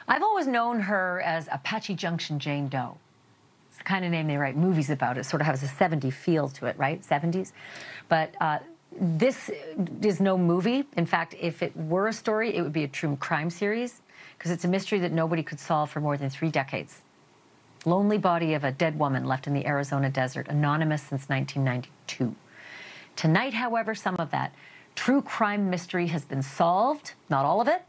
I've always known her as Apache Junction Jane Doe. It's the kind of name they write movies about. It sort of has a 70s feel to it, right? 70s. But this is no movie. In fact, if it were a story, it would be a true crime series, because it's a mystery that nobody could solve for more than 3 decades. Lonely body of a dead woman left in the Arizona desert, anonymous since 1992. Tonight, however, some of that true crime mystery has been solved. Not all of it,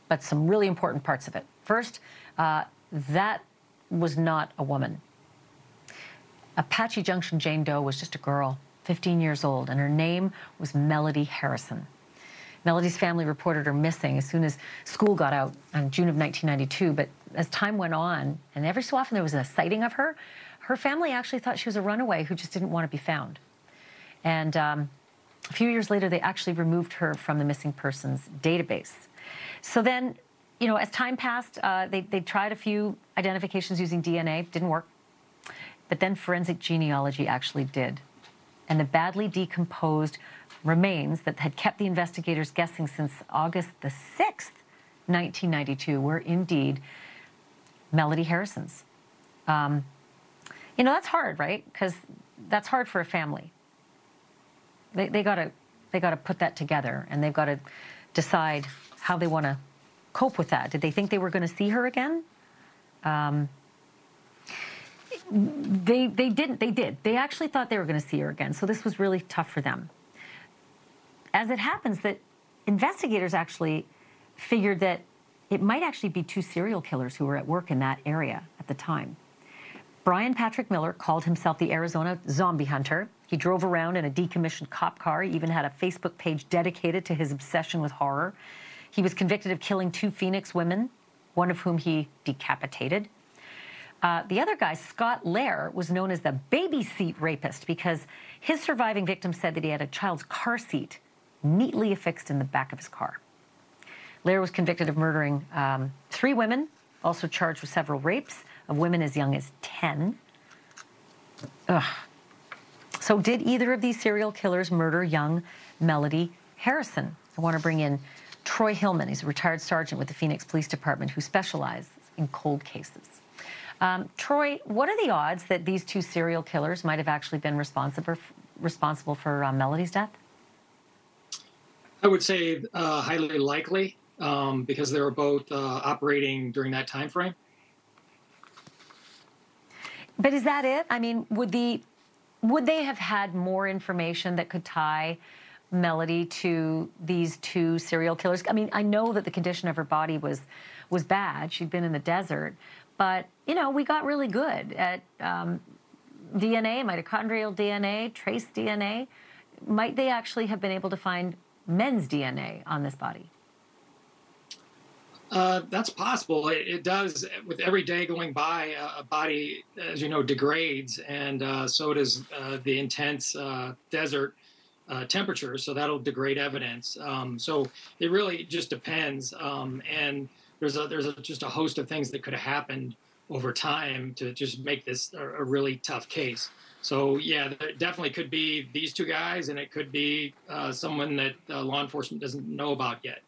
but some really important parts of it. First, that was not a woman. Apache Junction Jane Doe was just a girl, 15 years old, and her name was Melody Harrison. Melody's family reported her missing as soon as school got out in June of 1992, but as time went on, and every so often there was a sighting of her, her family actually thought she was a runaway who just didn't want to be found. And a few years later, they actually removed her from the missing persons database. So then, you know, as time passed, they tried a few identifications using DNA, didn't work. But then forensic genealogy actually did. And the badly decomposed remains that had kept the investigators guessing since August the 6th, 1992, were indeed Melody Harrison's. You know, that's hard, right? Because that's hard for a family. They gotta put that together, and they've got to decide how they want to cope with that. Did they think they were going to see her again? They didn't. They did. They actually thought they were going to see her again. So this was really tough for them. As it happens, that investigators actually figured that it might actually be 2 serial killers who were at work in that area at the time. Brian Patrick Miller called himself the Arizona Zombie Hunter. He drove around in a decommissioned cop car. He even had a Facebook page dedicated to his obsession with horror. He was convicted of killing 2 Phoenix women, one of whom he decapitated. The other guy, Scott Lair, was known as the Babyseat Rapist because his surviving victim said that he had a child's car seat neatly affixed in the back of his car. Lair was convicted of murdering 3 women, also charged with several rapes of women as young as 10. Ugh. So did either of these serial killers murder young Melody Harrison? I want to bring in Troy Hillman. He's a retired sergeant with the Phoenix Police Department who specializes in cold cases. Troy, what are the odds that these 2 serial killers might have actually been responsible for Melody's death? I would say highly likely, because they were both operating during that time frame. But is that it? I mean, would they have had more information that could tie Melody to these 2 serial killers? I mean, I know that the condition of her body was bad. She'd been in the desert. But, you know, we got really good at DNA, mitochondrial DNA, trace DNA. Might they actually have been able to find men's DNA on this body? That's possible. It does. With every day going by, a body, as you know, degrades, and so does the intense desert temperatures. So that'll degrade evidence. So it really just depends. And there's just a host of things that could have happened over time to just make this a really tough case. So yeah, there definitely could be these 2 guys, and it could be someone that law enforcement doesn't know about yet.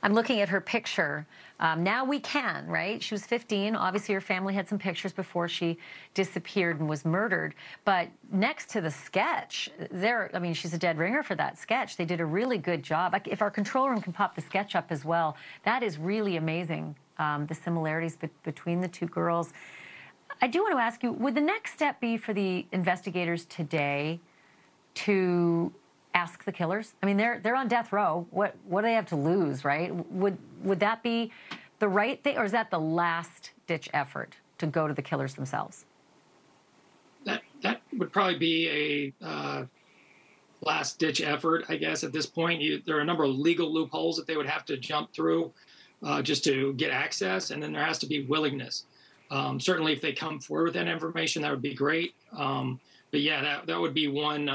I'm looking at her picture. Now we can, right? She was 15. Obviously, her family had some pictures before she disappeared and was murdered. But next to the sketch, I mean, she's a dead ringer for that sketch. They did a really good job. If our control room can pop the sketch up as well, that is really amazing, the similarities between the 2 girls. I do want to ask you, would the next step be for the investigators today to ask the killers? I mean, they're on death row. What do they have to lose, right? Would that be the right thing, or is that the last-ditch effort to go to the killers themselves? That would probably be a last-ditch effort, I guess, at this point. There are a number of legal loopholes that they would have to jump through just to get access, and then there has to be willingness. Certainly, if they come forward with that information, that would be great. But yeah, that would be one,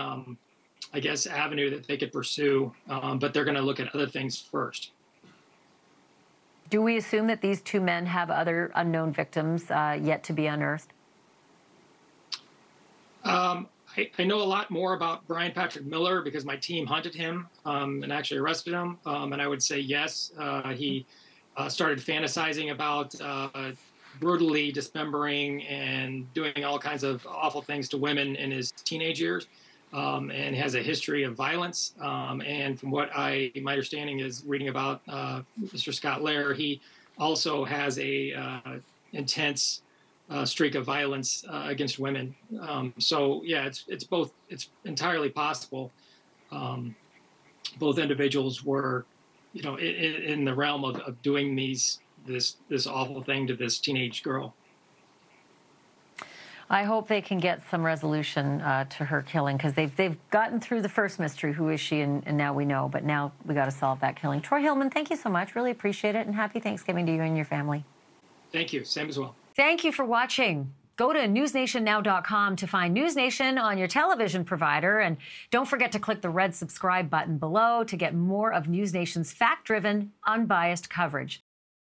I guess, avenue that they could pursue, but they're going to look at other things first. Do we assume that these 2 men have other unknown victims yet to be unearthed? I know a lot more about Brian Patrick Miller because my team hunted him and actually arrested him. And I would say yes, he started fantasizing about brutally dismembering and doing all kinds of awful things to women in his teenage years, and has a history of violence. And from what my understanding is, reading about Mr. Scott Lair, he also has a intense streak of violence against women. So yeah, it's entirely possible. Both individuals were, in the realm of doing this awful thing to this teenage girl. I hope they can get some resolution to her killing, because they've gotten through the first mystery, who is she, and now we know, but now we got to solve that killing. Troy Hillman, thank you so much. Really appreciate it, and happy Thanksgiving to you and your family. Thank you. Same as well. Thank you for watching. Go to newsnationnow.com to find NewsNation on your television provider, and don't forget to click the red subscribe button below to get more of NewsNation's fact-driven, unbiased coverage.